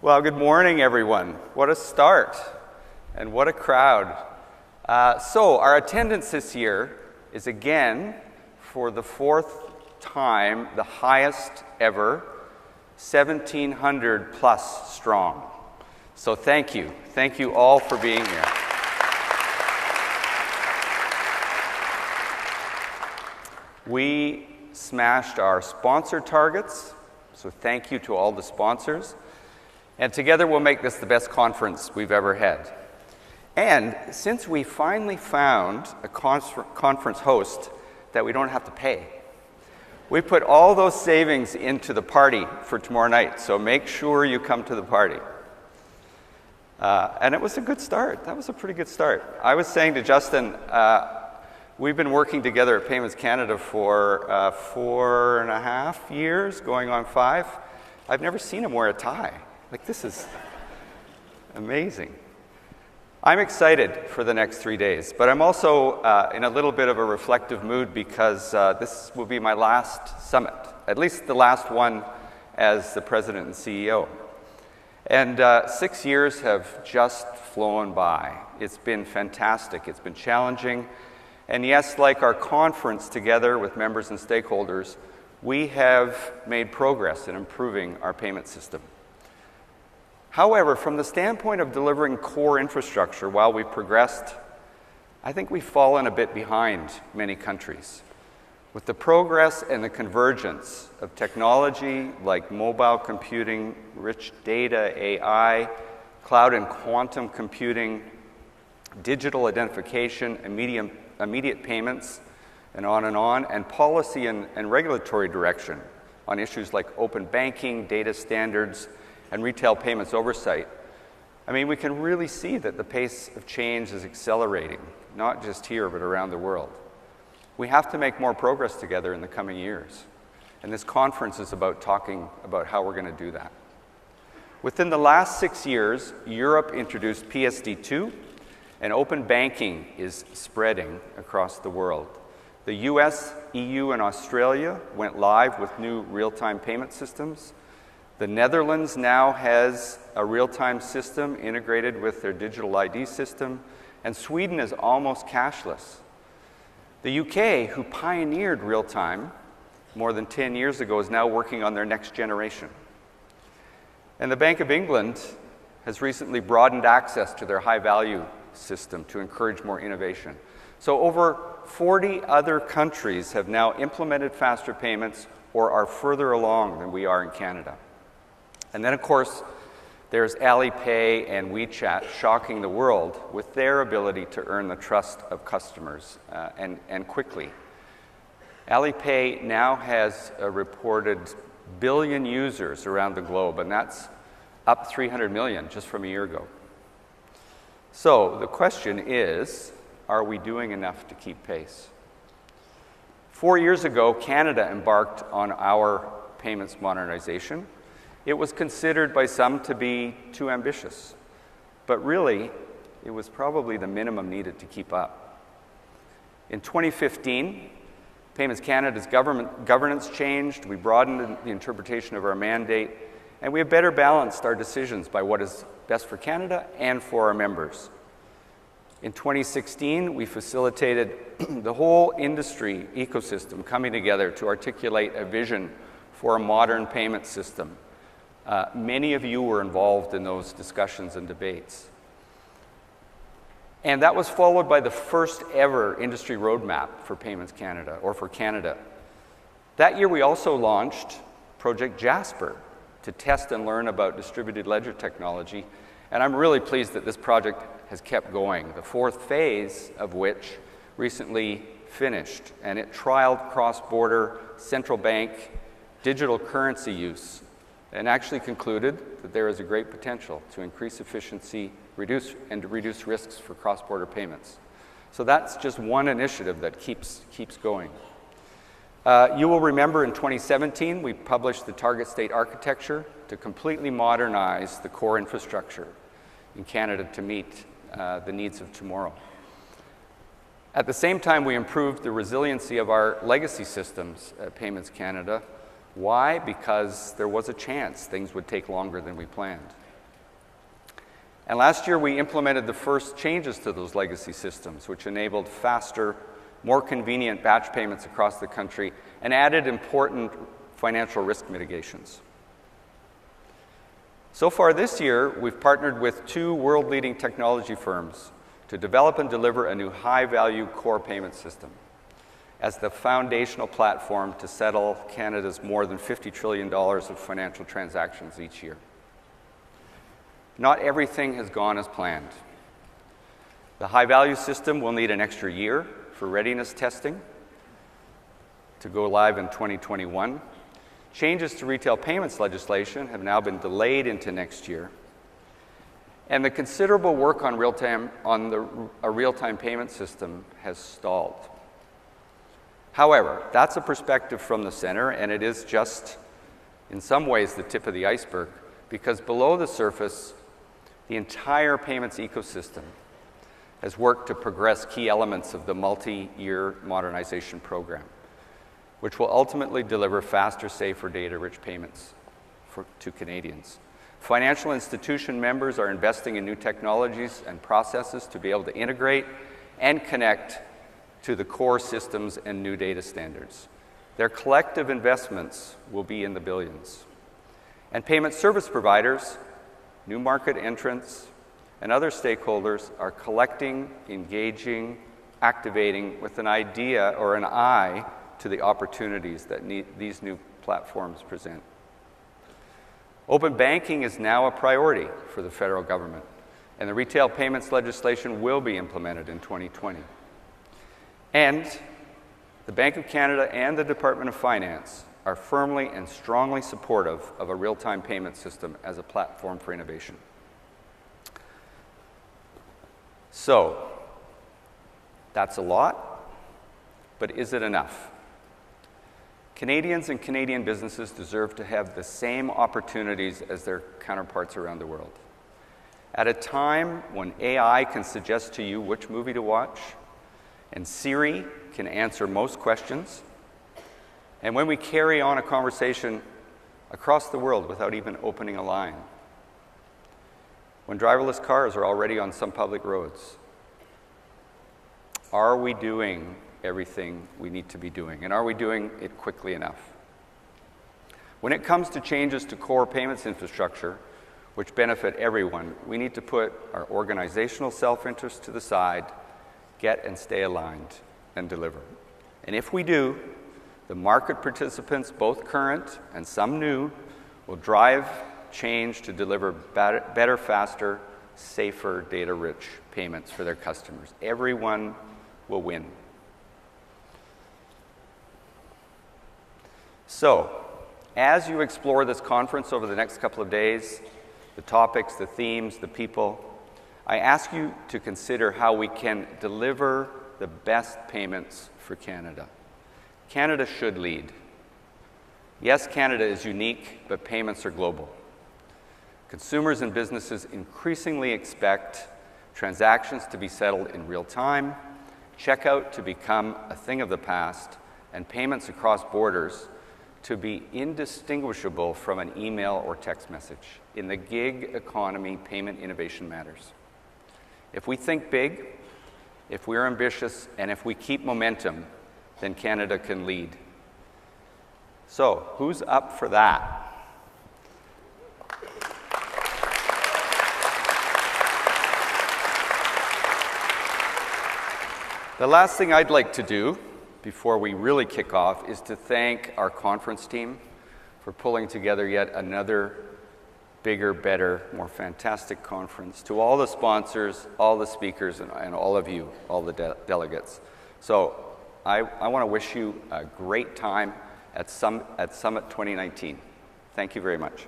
Well, good morning, everyone. What a start, and what a crowd. So our attendance this year is again, for the fourth time, the highest ever, 1,700 plus strong. So thank you. Thank you all for being here. We smashed our sponsor targets, so thank you to all the sponsors. And together we'll make this the best conference we've ever had. And since we finally found a conference host that we don't have to pay, we put all those savings into the party for tomorrow night, so make sure you come to the party. And it was a good start. That was a pretty good start. I was saying to Justin, we've been working together at Payments Canada for 4.5 years, going on 5. I've never seen him wear a tie. Like, this is amazing. I'm excited for the next 3 days, but I'm also in a little bit of a reflective mood because this will be my last summit, at least the last one as the president and CEO. And 6 years have just flown by. It's been fantastic. It's been challenging. And yes, like our conference together with members and stakeholders, we have made progress in improving our payment system. However, from the standpoint of delivering core infrastructure, while we've progressed, I think we've fallen a bit behind many countries. With the progress and the convergence of technology like mobile computing, rich data, AI, cloud and quantum computing, digital identification, immediate payments, and on, and policy and regulatory direction on issues like open banking, data standards, and retail payments oversight, I mean, we can really see that the pace of change is accelerating, not just here, but around the world. We have to make more progress together in the coming years. And this conference is about talking about how we're going to do that. Within the last 6 years, Europe introduced PSD2, and open banking is spreading across the world. The US, EU, and Australia went live with new real-time payment systems. The Netherlands now has a real-time system integrated with their digital ID system, and Sweden is almost cashless. The UK, who pioneered real-time more than 10 years ago, is now working on their next generation. And the Bank of England has recently broadened access to their high-value system to encourage more innovation. So over 40 other countries have now implemented faster payments or are further along than we are in Canada. And then, of course, there's Alipay and WeChat shocking the world with their ability to earn the trust of customers and quickly. Alipay now has a reported billion users around the globe, and that's up 300 million just from a year ago. So the question is, are we doing enough to keep pace? 4 years ago, Canada embarked on our payments modernization. It was considered by some to be too ambitious, but really, it was probably the minimum needed to keep up. In 2015, Payments Canada's governance changed, we broadened the interpretation of our mandate, and we have better balanced our decisions by what is best for Canada and for our members. In 2016, we facilitated the whole industry ecosystem coming together to articulate a vision for a modern payment system. Many of you were involved in those discussions and debates. And that was followed by the first ever industry roadmap for Payments Canada, or for Canada. That year we also launched Project Jasper to test and learn about distributed ledger technology. And I'm really pleased that this project has kept going, the fourth phase of which recently finished. And it trialed cross-border central bank digital currency use, and actually concluded that there is a great potential to increase efficiency, reduce risks for cross-border payments. So that's just one initiative that keeps going. You will remember in 2017, we published the Target State Architecture to completely modernize the core infrastructure in Canada to meet the needs of tomorrow. At the same time, we improved the resiliency of our legacy systems at Payments Canada. Why? Because there was a chance things would take longer than we planned. And last year, we implemented the first changes to those legacy systems, which enabled faster, more convenient batch payments across the country and added important financial risk mitigations. So far this year, we've partnered with 2 world-leading technology firms to develop and deliver a new high-value core payment system as the foundational platform to settle Canada's more than $50 trillion of financial transactions each year. Not everything has gone as planned. The high-value system will need an extra year for readiness testing to go live in 2021. Changes to retail payments legislation have now been delayed into next year. And the considerable work on a real-time payment system has stalled. However, that's a perspective from the center, and it is just, in some ways, the tip of the iceberg, because below the surface, the entire payments ecosystem has worked to progress key elements of the multi-year modernization program, which will ultimately deliver faster, safer, data-rich payments to Canadians. Financial institution members are investing in new technologies and processes to be able to integrate and connect to the core systems and new data standards. Their collective investments will be in the billions. And payment service providers, new market entrants, and other stakeholders are collecting, engaging, activating with an idea or an eye to the opportunities that these new platforms present. Open banking is now a priority for the federal government, and the retail payments legislation will be implemented in 2020. And the Bank of Canada and the Department of Finance are firmly and strongly supportive of a real-time payment system as a platform for innovation. So, that's a lot, but is it enough? Canadians and Canadian businesses deserve to have the same opportunities as their counterparts around the world. At a time when AI can suggest to you which movie to watch, and Siri can answer most questions, and when we carry on a conversation across the world without even opening a line, when driverless cars are already on some public roads, are we doing everything we need to be doing? And are we doing it quickly enough? When it comes to changes to core payments infrastructure, which benefit everyone, we need to put our organizational self-interest to the side, get and stay aligned, and deliver. And if we do, the market participants, both current and some new, will drive change to deliver better, faster, safer, data-rich payments for their customers. Everyone will win. So, as you explore this conference over the next couple of days, the topics, the themes, the people, I ask you to consider how we can deliver the best payments for Canada. Canada should lead. Yes, Canada is unique, but payments are global. Consumers and businesses increasingly expect transactions to be settled in real time, checkout to become a thing of the past, and payments across borders to be indistinguishable from an email or text message. In the gig economy, payment innovation matters. If we think big, if we're ambitious, and if we keep momentum, then Canada can lead. So, who's up for that? The last thing I'd like to do before we really kick off is to thank our conference team for pulling together yet another bigger, better, more fantastic conference. To all the sponsors, all the speakers, and all of you, all the delegates. So I want to wish you a great time at Summit 2019. Thank you very much.